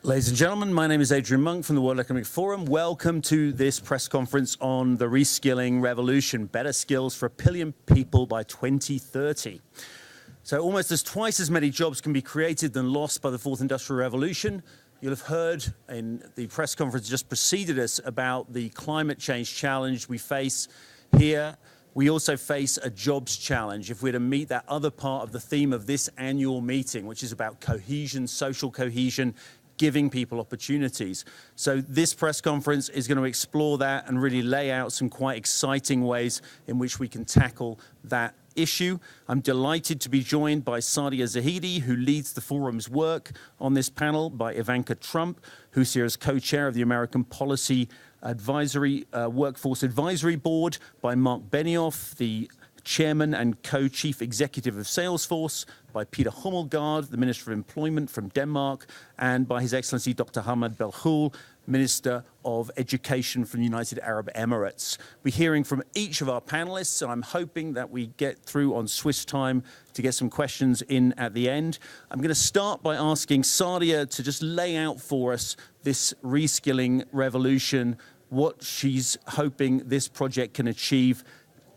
Ladies and gentlemen, my name is Adrian Monk from the World Economic Forum. Welcome to this press conference on the reskilling revolution, better skills for 1 billion people by 2030. So almost twice as many jobs can be created than lost by the fourth industrial revolution. You'll have heard in the press conference just preceded us about the climate change challenge we face here. We also face a jobs challenge if we're to meet that other part of the theme of this annual meeting, which is about cohesion, social cohesion, giving people opportunities. So this press conference is going to explore that and really lay out some quite exciting ways in which we can tackle that issue. I'm delighted to be joined by Sadia Zahidi, who leads the forum's work on this panel, by Ivanka Trump, who's here as co-chair of the American Policy Advisory Workforce Advisory Board, by Mark Benioff, the Chairman and Co-Chief Executive of Salesforce, by Peter Hummelgaard, the Minister of Employment from Denmark, and by His Excellency Dr. Hamad Belhoul, Minister of Education from the United Arab Emirates. We're hearing from each of our panelists, and I'm hoping that we get through on Swiss time to get some questions in at the end. I'm going to start by asking Sadia to just lay out for us this reskilling revolution, what she's hoping this project can achieve,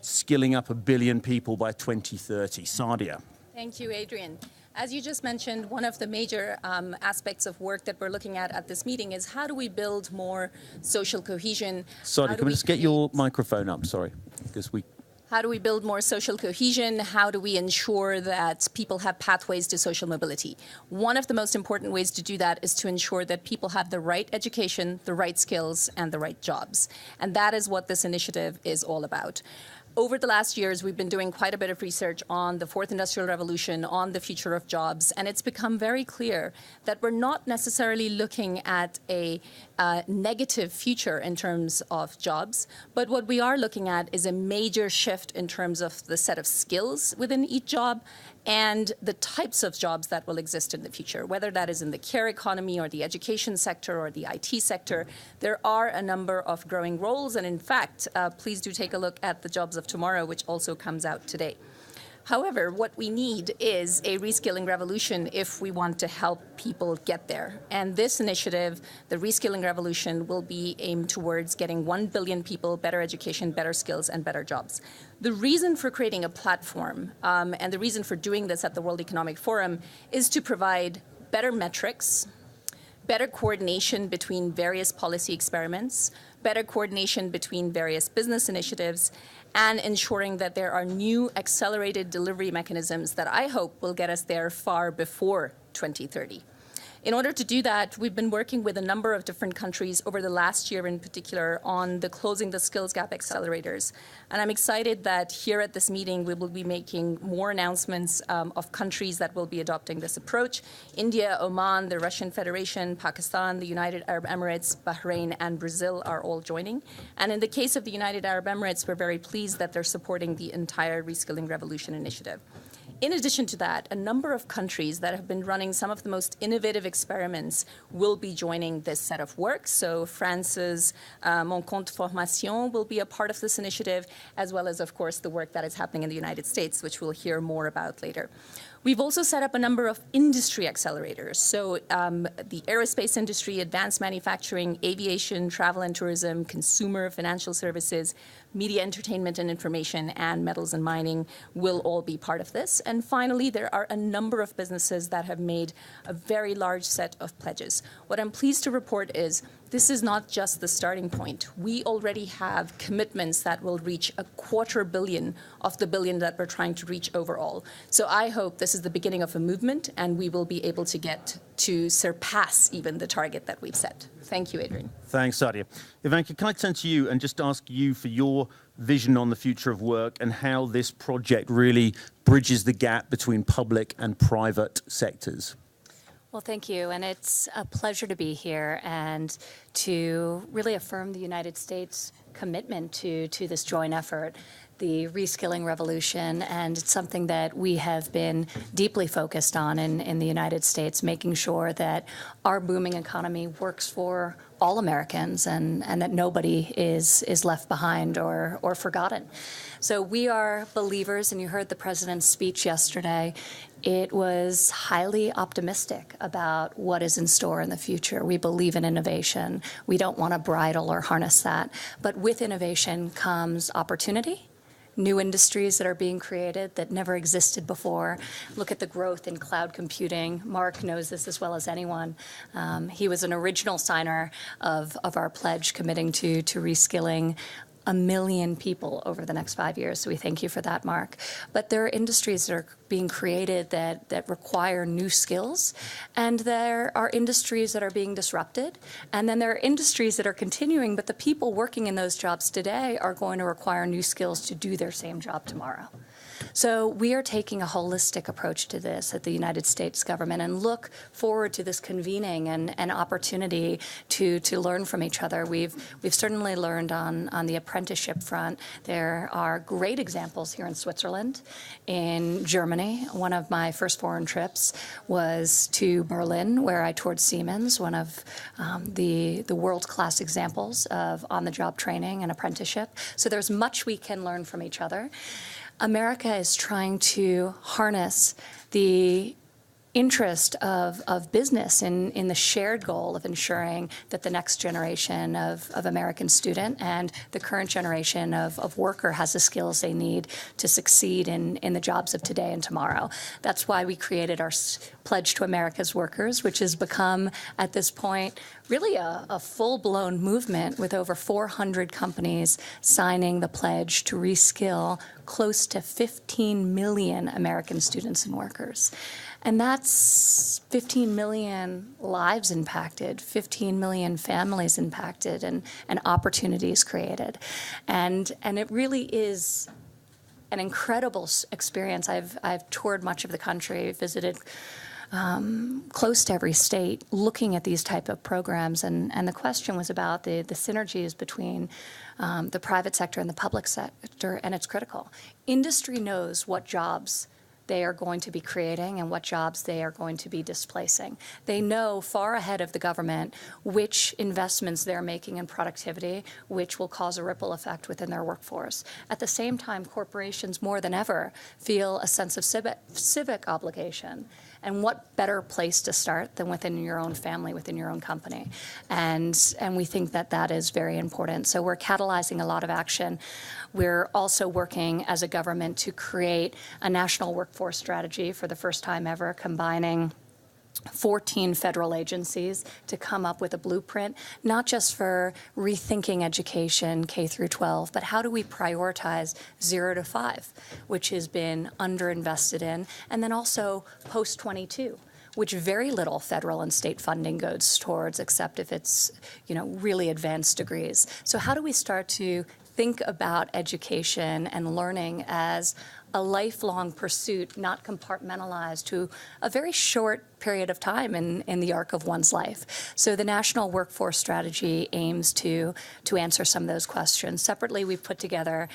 skilling up 1 billion people by 2030. Sadia. Thank you, Adrian. As you just mentioned, one of the major aspects of work that we're looking at this meeting is how do we build more social cohesion? Sorry, can we just get your microphone up? Sorry, because How do we build more social cohesion? How do we ensure that people have pathways to social mobility? One of the most important ways to do that is to ensure that people have the right education, the right skills, and the right jobs. And that is what this initiative is all about. Over the last years, we've been doing quite a bit of research on the fourth industrial revolution, on the future of jobs, and it's become very clear that we're not necessarily looking at a negative future in terms of jobs, but what we are looking at is a major shift in terms of the set of skills within each job and the types of jobs that will exist in the future, whether that is in the care economy or the education sector or the IT sector. There are a number of growing roles, and in fact, please do take a look at the Jobs of Tomorrow, which also comes out today. However, what we need is a reskilling revolution if we want to help people get there. And this initiative, the Reskilling Revolution, will be aimed towards getting 1 billion people better education, better skills, and better jobs. The reason for creating a platform and the reason for doing this at the World Economic Forum is to provide better metrics, better coordination between various policy experiments, better coordination between various business initiatives, and ensuring that there are new accelerated delivery mechanisms that I hope will get us there far before 2030. In order to do that, we've been working with a number of different countries over the last year in particular on the Closing the Skills Gap accelerators. And I'm excited that here at this meeting, we will be making more announcements of countries that will be adopting this approach. India, Oman, the Russian Federation, Pakistan, the United Arab Emirates, Bahrain, and Brazil are all joining. And in the case of the United Arab Emirates, we're very pleased that they're supporting the entire Reskilling Revolution initiative. In addition to that, a number of countries that have been running some of the most innovative experiments will be joining this set of work. So France's Mon Compte Formation will be a part of this initiative, as well as, of course, the work that is happening in the United States, which we'll hear more about later. We've also set up a number of industry accelerators. So the aerospace industry, advanced manufacturing, aviation, travel and tourism, consumer, financial services, media, entertainment and information, and metals and mining will all be part of this. And finally, there are a number of businesses that have made a very large set of pledges. What I'm pleased to report is this is not just the starting point. We already have commitments that will reach 250 million of the billion that we're trying to reach overall. So I hope this is the beginning of a movement, and we will be able to get to surpass even the target that we've set. Thank you, Adrian. Thanks, Sadia. Ivanka, can I turn to you and just ask you for your vision on the future of work and how this project really bridges the gap between public and private sectors? Well, thank you. And it's a pleasure to be here and to really affirm the United States' commitment to this joint effort. the reskilling revolution, and it's something that we have been deeply focused on in the United States, making sure that our booming economy works for all Americans and that nobody is left behind or forgotten. So we are believers, and you heard the president's speech yesterday. It was highly optimistic about what is in store in the future. We believe in innovation. We don't want to bridle or harness that. But with innovation comes opportunity, new industries that are being created that never existed before. Look at the growth in cloud computing. Mark knows this as well as anyone. He was an original signer of our pledge committing to reskilling 1 million people over the next 5 years. So we thank you for that, Mark. But there are industries that are being created that require new skills, and there are industries that are being disrupted, and then there are industries that are continuing, but the people working in those jobs today are going to require new skills to do their same job tomorrow. So we are taking a holistic approach to this at the United States government and look forward to this convening and opportunity to learn from each other. We've certainly learned on the apprenticeship front. There are great examples here in Switzerland, in Germany. One of my first foreign trips was to Berlin, where I toured Siemens, one of the world-class examples of on-the-job training and apprenticeship. So there's much we can learn from each other. America is trying to harness the interest of business in the shared goal of ensuring that the next generation of American student and the current generation of worker has the skills they need to succeed in the jobs of today and tomorrow. That's why we created our Pledge to America's Workers, which has become, at this point, really a full-blown movement with over 400 companies signing the pledge to reskill close to 15 million American students and workers. And that's 15 million lives impacted, 15 million families impacted, and opportunities created. And it really is an incredible experience. I've toured much of the country, visited close to every state, looking at these type of programs. And the question was about the synergies between the private sector and the public sector, and it's critical. Industry knows what jobs they are going to be creating and what jobs they are going to be displacing. They know far ahead of the government which investments they're making in productivity, which will cause a ripple effect within their workforce. At the same time, corporations more than ever feel a sense of civic obligation. And what better place to start than within your own family, within your own company? And we think that that is very important. So we're catalyzing a lot of action. We're also working as a government to create a national workforce strategy for the first time ever, combining 14 federal agencies to come up with a blueprint, not just for rethinking education K through 12, but how do we prioritize 0 to 5, which has been underinvested in, and then also post-22, which very little federal and state funding goes towards, except if it's, really advanced degrees. So how do we start to think about education and learning as a lifelong pursuit, not compartmentalized to a very short period of time in the arc of one's life? So the National Workforce Strategy aims to answer some of those questions. Separately, we've put together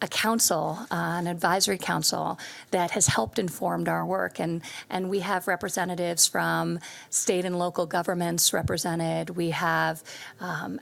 a council, an advisory council that has helped informed our work. And we have representatives from state and local governments represented. We have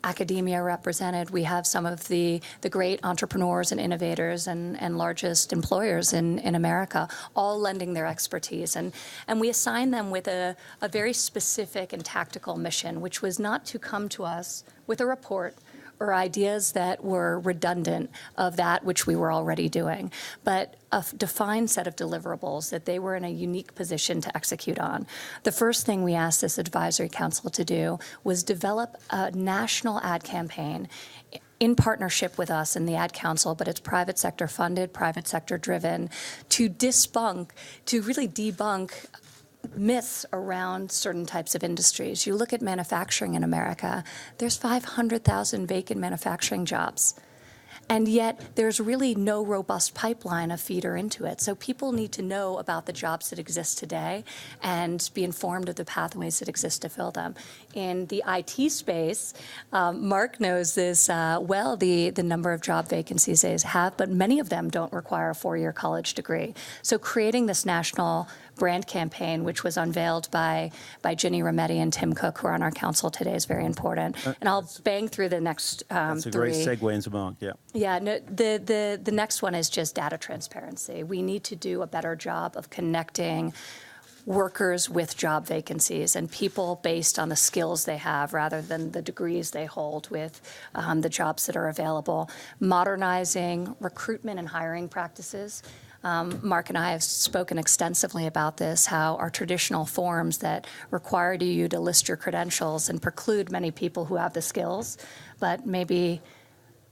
academia represented. We have some of the great entrepreneurs and innovators and largest employers in America, all lending their expertise. And we assign them with a very specific and tactical mission, which was not to come to us with a report or ideas that were redundant of that which we were already doing, but a defined set of deliverables that they were in a unique position to execute on. The first thing we asked this advisory council to do was develop a national ad campaign in partnership with us in the Ad Council, but it's private sector funded, private sector driven, to really debunk myths around certain types of industries. You look at manufacturing in America, there's 500,000 vacant manufacturing jobs. And yet there's really no robust pipeline of feeder into it. So people need to know about the jobs that exist today and be informed of the pathways that exist to fill them. In the IT space, Mark knows this well, the number of job vacancies they have, but many of them don't require a four-year college degree. So creating this national brand campaign, which was unveiled by Ginny Rometty and Tim Cook, who are on our council today, is very important. And I'll bang through the next That's a three. great segue into Mark, yeah. Yeah, no, the next one is just data transparency. We need to do a better job of connecting workers with job vacancies and people based on the skills they have rather than the degrees they hold with the jobs that are available. Modernizing recruitment and hiring practices. Mark and I have spoken extensively about this, how our traditional forms that require you to list your credentials and preclude many people who have the skills, but maybe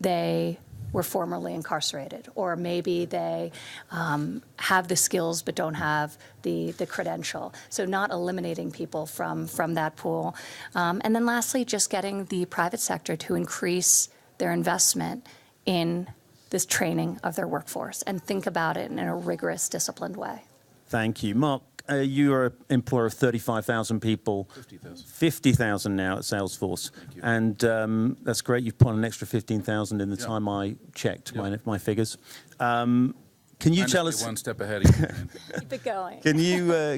they were formerly incarcerated, or maybe they have the skills but don't have the credential. So not eliminating people from that pool. And then lastly, just getting the private sector to increase their investment in this training of their workforce and think about it in a rigorous, disciplined way. Thank you. Mark, you are an employer of 35,000 people. 50,000. 50,000 now at Salesforce. Thank you. And that's great. You've put an extra 15,000 in the time I checked my figures. Can you tell us... one step ahead of you, man. Keep it going.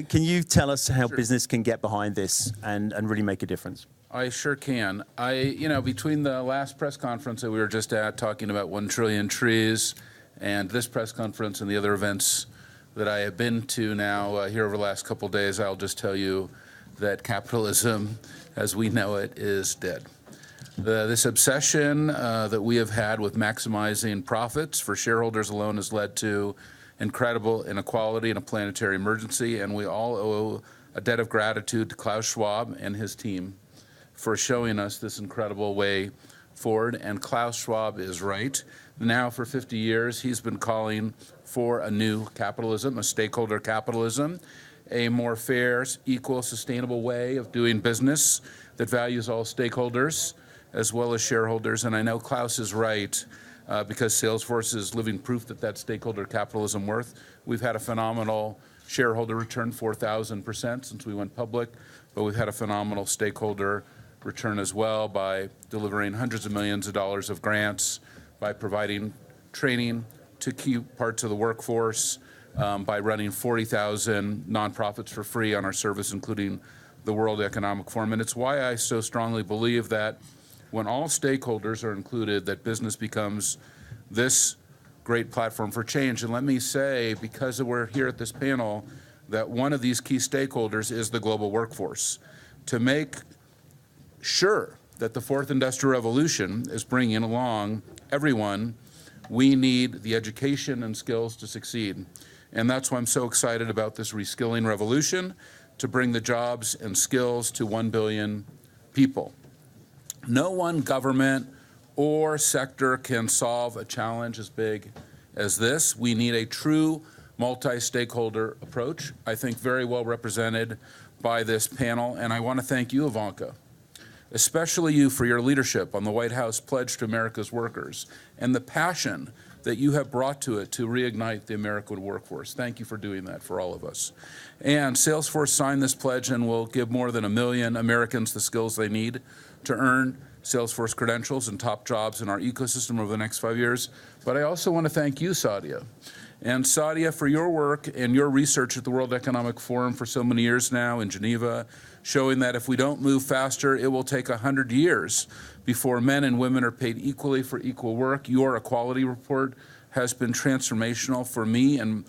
Can you tell us how Sure. business can get behind this and really make a difference? I sure can. Between the last press conference that we were just at, talking about 1 trillion trees, and this press conference and the other events that I have been to now here over the last couple of days, I'll just tell you that capitalism, as we know it, is dead. This obsession that we have had with maximizing profits for shareholders alone has led to incredible inequality and a planetary emergency, and we all owe a debt of gratitude to Klaus Schwab and his team for showing us this incredible way forward. And Klaus Schwab is right. Now, for 50 years, he's been calling for a new capitalism, a stakeholder capitalism, a more fair, equal, sustainable way of doing business that values all stakeholders as well as shareholders. And I know Klaus is right because Salesforce is living proof that stakeholder capitalism worth. We've had a phenomenal shareholder return, 4,000% since we went public, but we've had a phenomenal stakeholder return as well by delivering hundreds of millions of dollars of grants, by providing training to key parts of the workforce, by running 40,000 nonprofits for free on our service, including the World Economic Forum. And it's why I so strongly believe that when all stakeholders are included, that business becomes this great platform for change. And let me say, because we're here at this panel, that one of these key stakeholders is the global workforce. To make sure that the fourth industrial revolution is bringing along everyone, we need the education and skills to succeed. And that's why I'm so excited about this reskilling revolution, to bring the jobs and skills to 1 billion people. No one government or sector can solve a challenge as big as this. We need a true multi-stakeholder approach, I think very well represented by this panel. And I want to thank you, Ivanka, especially you, for your leadership on the White House Pledge to America's Workers and the passion that you have brought to it to reignite the American workforce. Thank you for doing that for all of us. And Salesforce signed this pledge and will give more than 1 million Americans the skills they need to earn Salesforce credentials and top jobs in our ecosystem over the next 5 years. But I also want to thank you, Sadia. And Sadia, for your work and your research at the World Economic Forum for so many years now in Geneva, showing that if we don't move faster, it will take 100 years before men and women are paid equally for equal work. Your equality report has been transformational for me and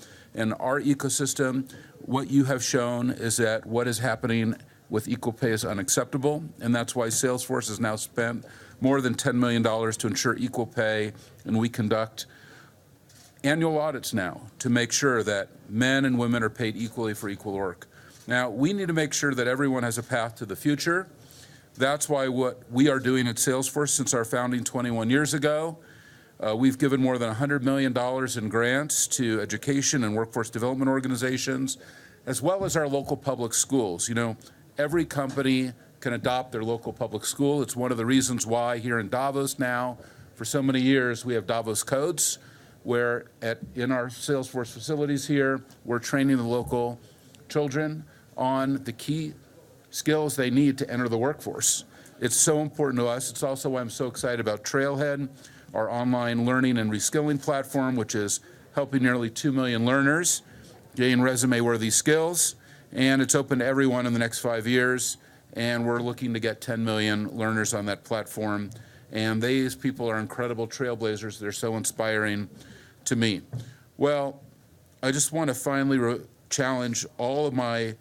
our ecosystem. What you have shown is that what is happening with equal pay is unacceptable, and that's why Salesforce has now spent more than $10 million to ensure equal pay, and we conduct annual audits now to make sure that men and women are paid equally for equal work. Now, we need to make sure that everyone has a path to the future. That's why what we are doing at Salesforce since our founding 21 years ago, we've given more than $100 million in grants to education and workforce development organizations, as well as our local public schools. You know, every company can adopt their local public school. It's one of the reasons why here in Davos now, for so many years, we have Davos codes, where in our Salesforce facilities here, we're training the local children on the key skills they need to enter the workforce. It's so important to us. It's also why I'm so excited about Trailhead, our online learning and reskilling platform, which is helping nearly 2 million learners gain resume-worthy skills. And it's open to everyone in the next 5 years. And we're looking to get 10 million learners on that platform. And these people are incredible trailblazers. They're so inspiring to me. Well, I just want to finally challenge all of my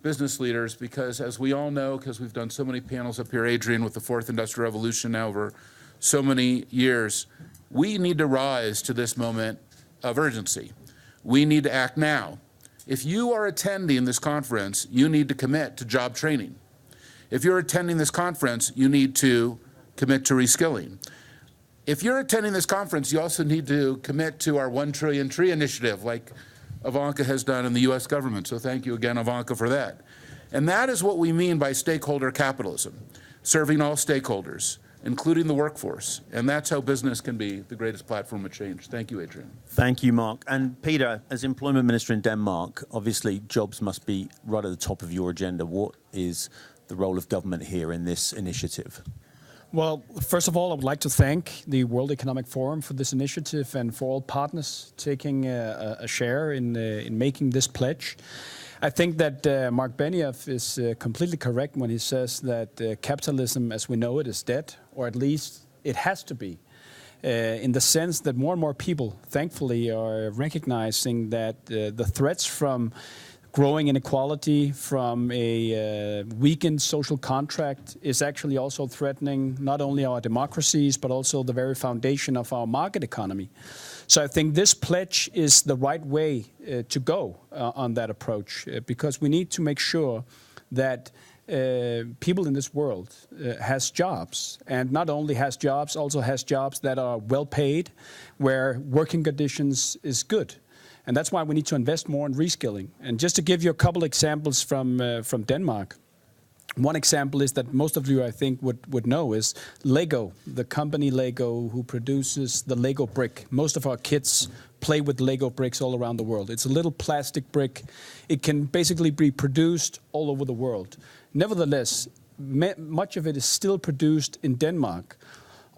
business leaders, because as we all know, because we've done so many panels up here, Adrian, with the fourth industrial revolution now over so many years, we need to rise to this moment of urgency. We need to act now. If you are attending this conference, you need to commit to job training. If you're attending this conference, you need to commit to reskilling. If you're attending this conference, you also need to commit to our 1 trillion tree initiative, like Ivanka has done in the US government. So thank you again, Ivanka, for that. And that is what we mean by stakeholder capitalism, serving all stakeholders, including the workforce. And that's how business can be the greatest platform of change. Thank you, Adrian. Thank you, Mark. And Peter, as Employment Minister in Denmark, obviously jobs must be right at the top of your agenda. What is the role of government here in this initiative? Well, first of all, I would like to thank the World Economic Forum for this initiative and for all partners taking a share in making this pledge. I think that Mark Benioff is completely correct when he says that capitalism as we know it is dead, or at least it has to be, in the sense that more and more people, thankfully, are recognizing that the threats from growing inequality, from a weakened social contract, is actually also threatening not only our democracies, but also the very foundation of our market economy. So I think this pledge is the right way to go on that approach, because we need to make sure that people in this world has jobs, and not only has jobs, also has jobs that are well paid, where working conditions is good. And that's why we need to invest more in reskilling. And just to give you a couple examples from Denmark, one example is that most of you, I think, would know is Lego, the company Lego, who produces the Lego brick. Most of our kids play with Lego bricks all around the world. It's a little plastic brick. It can basically be produced all over the world. Nevertheless, much of it is still produced in Denmark,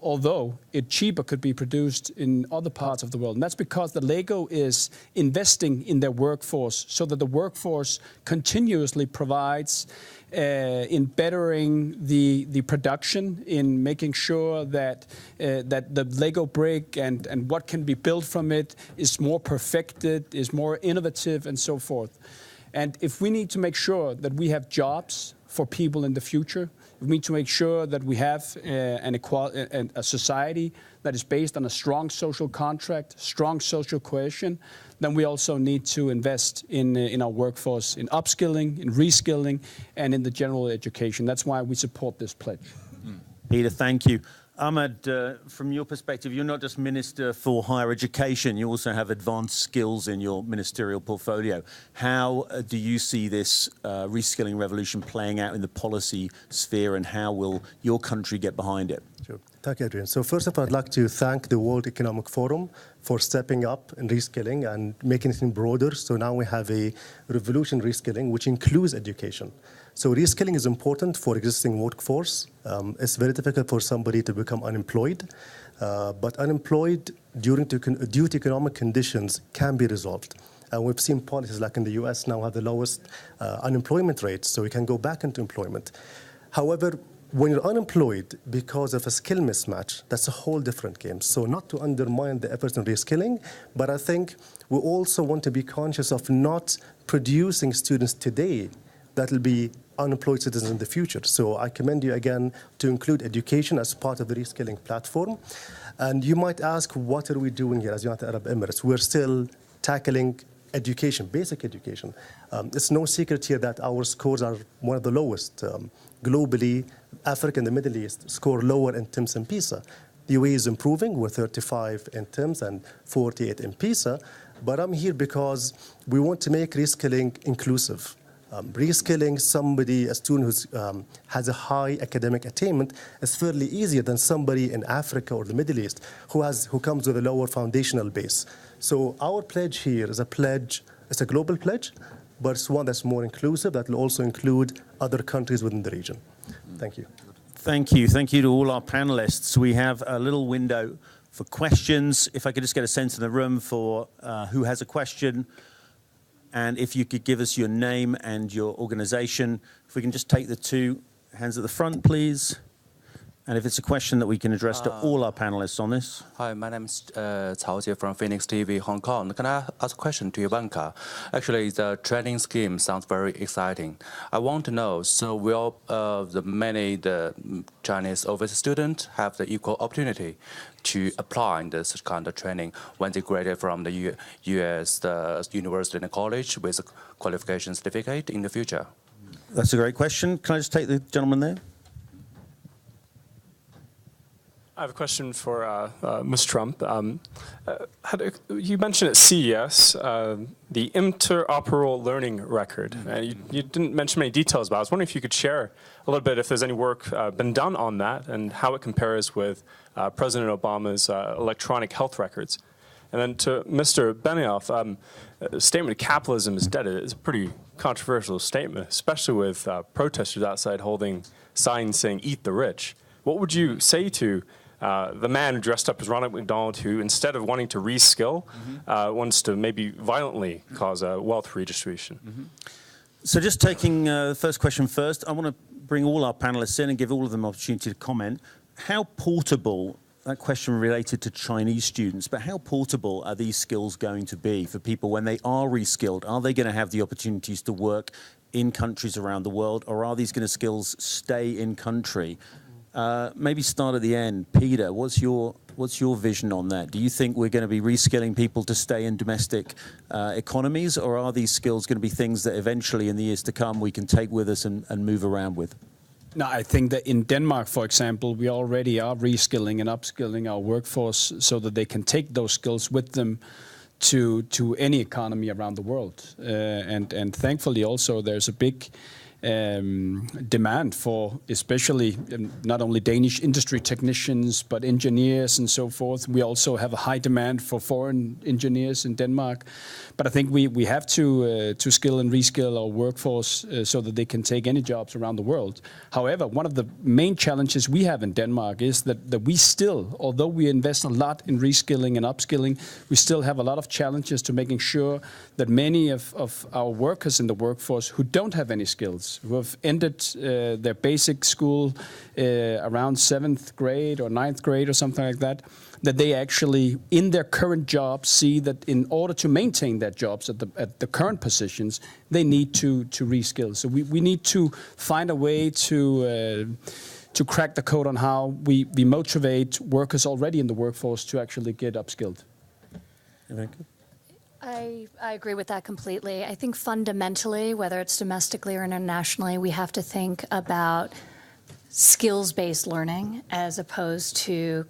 although it cheaper could be produced in other parts of the world. And that's because the Lego is investing in their workforce so that the workforce continuously provides in bettering the production, in making sure that that the Lego brick and what can be built from it is more perfected, is more innovative, and so forth. And if we need to make sure that we have jobs for people in the future, we need to make sure that we have a society that is based on a strong social contract, strong social cohesion. Then we also need to invest in our workforce, in upskilling, in reskilling, and in the general education. That's why we support this pledge. Peter, thank you. Ahmed, from your perspective, you're not just Minister for Higher Education, you also have advanced skills in your ministerial portfolio. How do you see this reskilling revolution playing out in the policy sphere, and how will your country get behind it? Sure. Thank you, Adrian. So first of all, I'd like to thank the World Economic Forum for stepping up in reskilling and making it broader. So now we have a revolution reskilling, which includes education. So reskilling is important for existing workforce. It's very difficult for somebody to become unemployed, but unemployed due to economic conditions can be resolved. And we've seen policies like in the US now have the lowest unemployment rates, so we can go back into employment. However, when you're unemployed because of a skill mismatch, that's a whole different game. So not to undermine the efforts in reskilling, but I think we also want to be conscious of not producing students today that will be unemployed citizens in the future. So I commend you again to include education as part of the reskilling platform. And you might ask, what are we doing here as United Arab Emirates? We're still tackling education, basic education. It's no secret here that our scores are one of the lowest. Globally, Africa and the Middle East score lower in TIMSS and PISA. The UAE is improving. We're 35 in TIMSS and 48 in PISA. But I'm here because we want to make reskilling inclusive. Reskilling somebody, a student who has a high academic attainment, is fairly easier than somebody in Africa or the Middle East who comes with a lower foundational base. So our pledge here is it's a global pledge, but it's one that's more inclusive, that will also include other countries within the region. Thank you. Thank you. Thank you to all our panelists. We have a little window for questions. If I could just get a sense in the room for who has a question, and if you could give us your name and your organization. If we can just take the two hands at the front, please. And if it's a question that we can address to all our panelists on this. Hi, my name is Cao Jie from Phoenix TV, Hong Kong. Can I ask a question to Ivanka? Actually, the training scheme sounds very exciting. I want to know, so will the Chinese overseas students have the equal opportunity to apply in this kind of training when they graduate from the U.S. the university and college with a qualification certificate in the future? That's a great question. Can I just take the gentleman there? I have a question for Ms. Trump. You mentioned at CES the interoperable learning record. You didn't mention many details about it. I was wondering if you could share a little bit if there's any work been done on that and how it compares with President Obama's electronic health records. And then to Mr. Benioff, the statement capitalism is dead is a pretty controversial statement, especially with protesters outside holding signs saying eat the rich. What would you say to the man who dressed up as Ronald McDonald, who instead of wanting to reskill, wants to maybe violently cause a wealth redistribution? So just taking the first question first, I want to bring all our panelists in and give all of them an opportunity to comment. How portable, that question related to Chinese students, but how portable are these skills going to be for people when they are reskilled? Are they going to have the opportunities to work in countries around the world, or are these skills stay in country? Maybe start at the end. Peter, what's your vision on that? Do you think we're going to be reskilling people to stay in domestic economies, or are these skills going to be things that eventually in the years to come we can take with us and move around with? No, I think that in Denmark, for example, we already are reskilling and upskilling our workforce so that they can take those skills with them to any economy around the world. And thankfully also there's a big demand for especially not only Danish industry technicians, but engineers and so forth. We also have a high demand for foreign engineers in Denmark. But I think we have to skill and reskill our workforce so that they can take any jobs around the world. However, one of the main challenges we have in Denmark is that we still, although we invest a lot in reskilling and upskilling, we still have a lot of challenges to making sure that many of our workers in the workforce who don't have any skills, who have ended their basic school around 7th grade or 9th grade or something like that, that they actually, in their current jobs, see that in order to maintain their jobs at the current positions, they need to reskill. So we need to find a way to crack the code on how we motivate workers already in the workforce to actually get upskilled. I agree with that completely. I think fundamentally, whether it's domestically or internationally, we have to think about skills-based learning as opposed to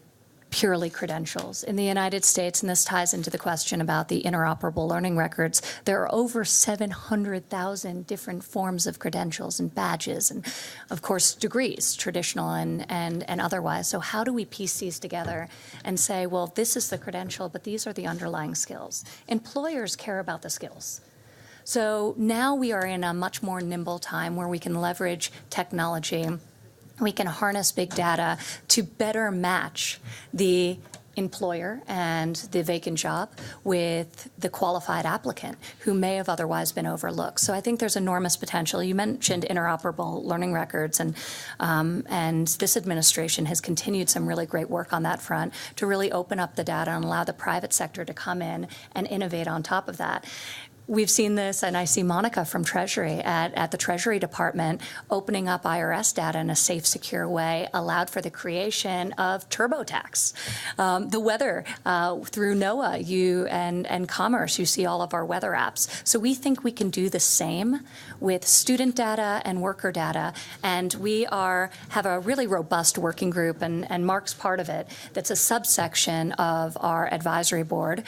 purely credentials. In the United States, and this ties into the question about the interoperable learning records, there are over 700,000 different forms of credentials and badges and, of course, degrees, traditional and otherwise. So how do we piece these together and say, well, this is the credential, but these are the underlying skills? Employers care about the skills. So now we are in a much more nimble time where we can leverage technology. We can harness big data to better match the employer and the vacant job with the qualified applicant who may have otherwise been overlooked. So I think there's enormous potential. You mentioned interoperable learning records, and this administration has continued some really great work on that front to really open up the data and allow the private sector to come in and innovate on top of that. We've seen this, and I see Monica from Treasury at the Treasury Department opening up IRS data in a safe, secure way, allowed for the creation of TurboTax. The weather, through NOAA and Commerce, you see all of our weather apps. So we think we can do the same with student data and worker data, and we have a really robust working group, and Mark's part of it, that's a subsection of our advisory board.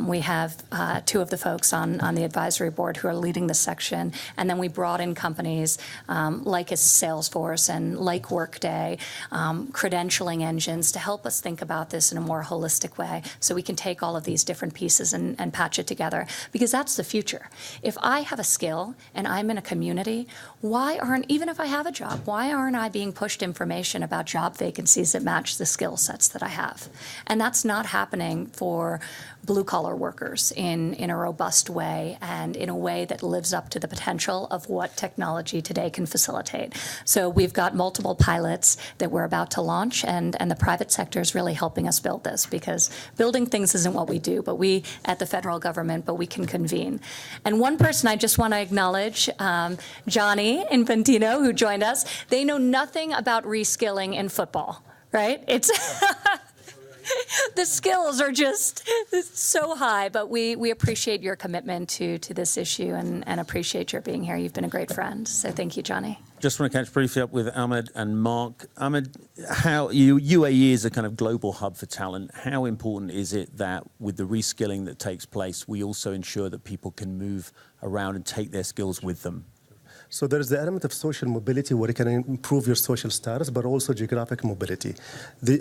We have two of the folks on the advisory board who are leading this section. And then we brought in companies like Salesforce and like Workday, credentialing engines to help us think about this in a more holistic way so we can take all of these different pieces and patch it together. Because that's the future. If I have a skill and I'm in a community, even if I have a job, why aren't I being pushed information about job vacancies that match the skill sets that I have? And that's not happening for blue-collar workers in a robust way and in a way that lives up to the potential of what technology today can facilitate. So we've got multiple pilots that we're about to launch, and the private sector is really helping us build this, because building things isn't what we do, but we at the federal government, but we can convene. And one person I just want to acknowledge, Johnny Infantino, who joined us. They know nothing about reskilling in football, right? It's the skills are just so high, but we appreciate your commitment to this issue and appreciate your being here. You've been a great friend, so thank you, Johnny. Just want to catch briefly up with Ahmed and Mark. Ahmed, how UAE is a kind of global hub for talent. How important is it that with the reskilling that takes place, we also ensure that people can move around and take their skills with them? So there is the element of social mobility where you can improve your social status, but also geographic mobility.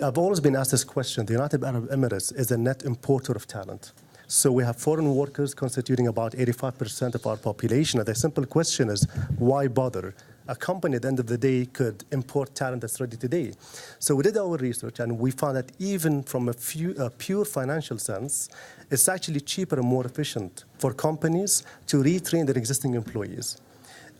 I've always been asked this question. The United Arab Emirates is a net importer of talent. So we have foreign workers constituting about 85% of our population. And the simple question is, why bother? A company at the end of the day could import talent that's ready today. So we did our research, and we found that even from a pure financial sense, it's actually cheaper and more efficient for companies to retrain their existing employees.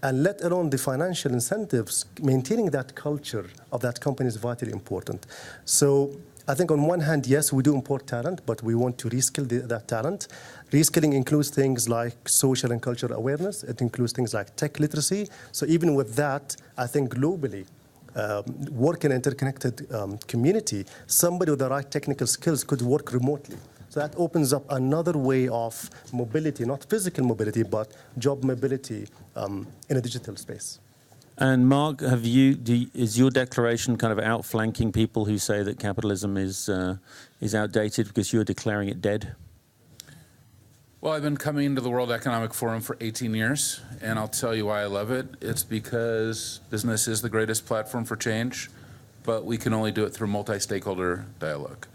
And let alone the financial incentives, maintaining that culture of that company is vitally important. So I think on one hand, yes, we do import talent, but we want to reskill that talent. Reskilling includes things like social and cultural awareness. It includes things like tech literacy. So even with that, I think globally, work in an interconnected community, somebody with the right technical skills could work remotely. So that opens up another way of mobility, not physical mobility, but job mobility in a digital space. And Mark, is your declaration kind of outflanking people who say that capitalism is outdated because you're declaring it dead? Well, I've been coming to the World Economic Forum for 18 years, and I'll tell you why I love it. It's because business is the greatest platform for change, but we can only do it through multi-stakeholder dialogue.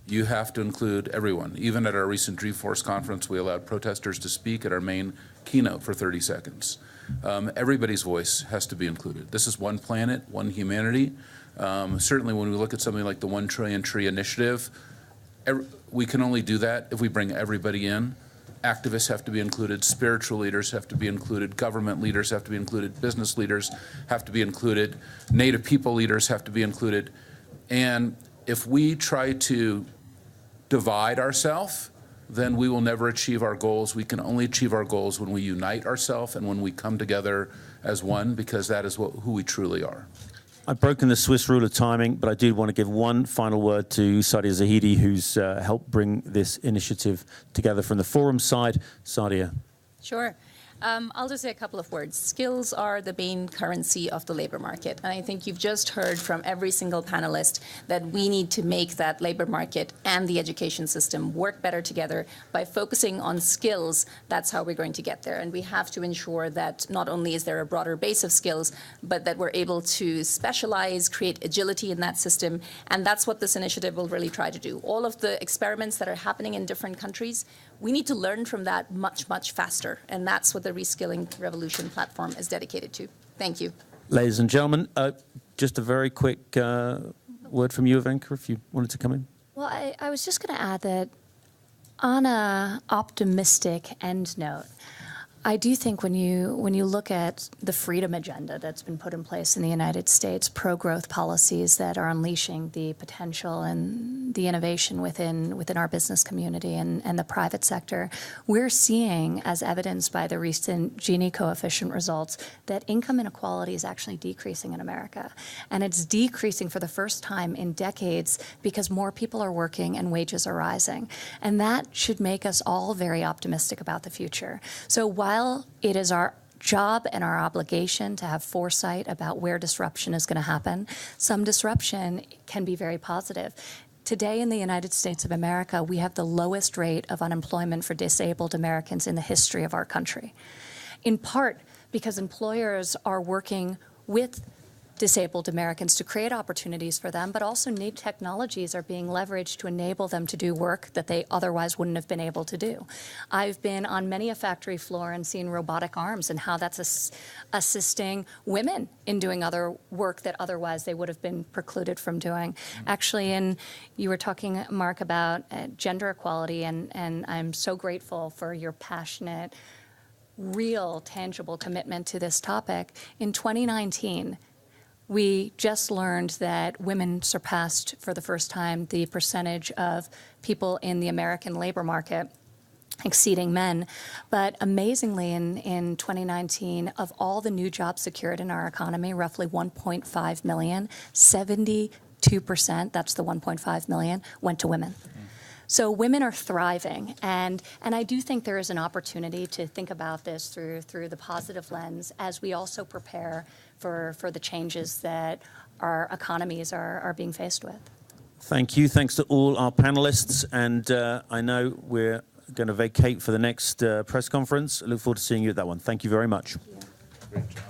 You have to include everyone. Even at our recent Dreamforce conference, we allowed protesters to speak at our main keynote for 30 seconds. Everybody's voice has to be included. This is one planet, one humanity. Certainly when we look at something like the 1 Trillion Tree Initiative, we can only do that if we bring everybody in. Activists have to be included, spiritual leaders have to be included, government leaders have to be included, business leaders have to be included, Native people leaders have to be included. And if we try to divide ourselves, then we will never achieve our goals. We can only achieve our goals when we unite ourselves and when we come together as one, because that is who we truly are. I've broken the Swiss rule of timing, but I do want to give one final word to Sadia Zahidi, who's helped bring this initiative together from the forum side. Sadia. Sure. I'll just say a couple of words. Skills are the main currency of the labor market. And I think you've just heard from every single panelist that we need to make that labor market and the education system work better together by focusing on skills. That's how we're going to get there. And we have to ensure that not only is there a broader base of skills, but that we're able to specialize, create agility in that system. And that's what this initiative will really try to do. All of the experiments that are happening in different countries, we need to learn from that much, much faster. And that's what the Reskilling Revolution platform is dedicated to. Thank you. Ladies and gentlemen, just a very quick word from you, Ivanka, if you wanted to come in. Well, I was just going to add that on an optimistic end note, I do think when you look at the freedom agenda that's been put in place in the United States, pro-growth policies that are unleashing the potential and the innovation within our business community and the private sector, we're seeing, as evidenced by the recent Gini coefficient results, that income inequality is actually decreasing in America. And it's decreasing for the first time in decades because more people are working and wages are rising. And that should make us all very optimistic about the future. So while it is our job and our obligation to have foresight about where disruption is going to happen, some disruption can be very positive. Today in the United States of America, we have the lowest rate of unemployment for disabled Americans in the history of our country, in part because employers are working with disabled Americans to create opportunities for them, but also new technologies are being leveraged to enable them to do work that they otherwise wouldn't have been able to do. I've been on many a factory floor and seen robotic arms and how that's assisting women in doing other work that otherwise they would have been precluded from doing. Actually, you were talking, Mark, about gender equality, and I'm so grateful for your passionate, real, tangible commitment to this topic. In 2019, we just learned that women surpassed for the first time the percentage of people in the American labor market exceeding men. But amazingly, in 2019, of all the new jobs secured in our economy, roughly 1.5 million, 72%, that's the 1.5 million, went to women. So women are thriving, and I do think there is an opportunity to think about this through the positive lens as we also prepare for the changes that our economies are being faced with. Thank you. Thanks to all our panelists. And I know we're going to vacate for the next press conference. I look forward to seeing you at that one. Thank you very much. Thank you. Great job.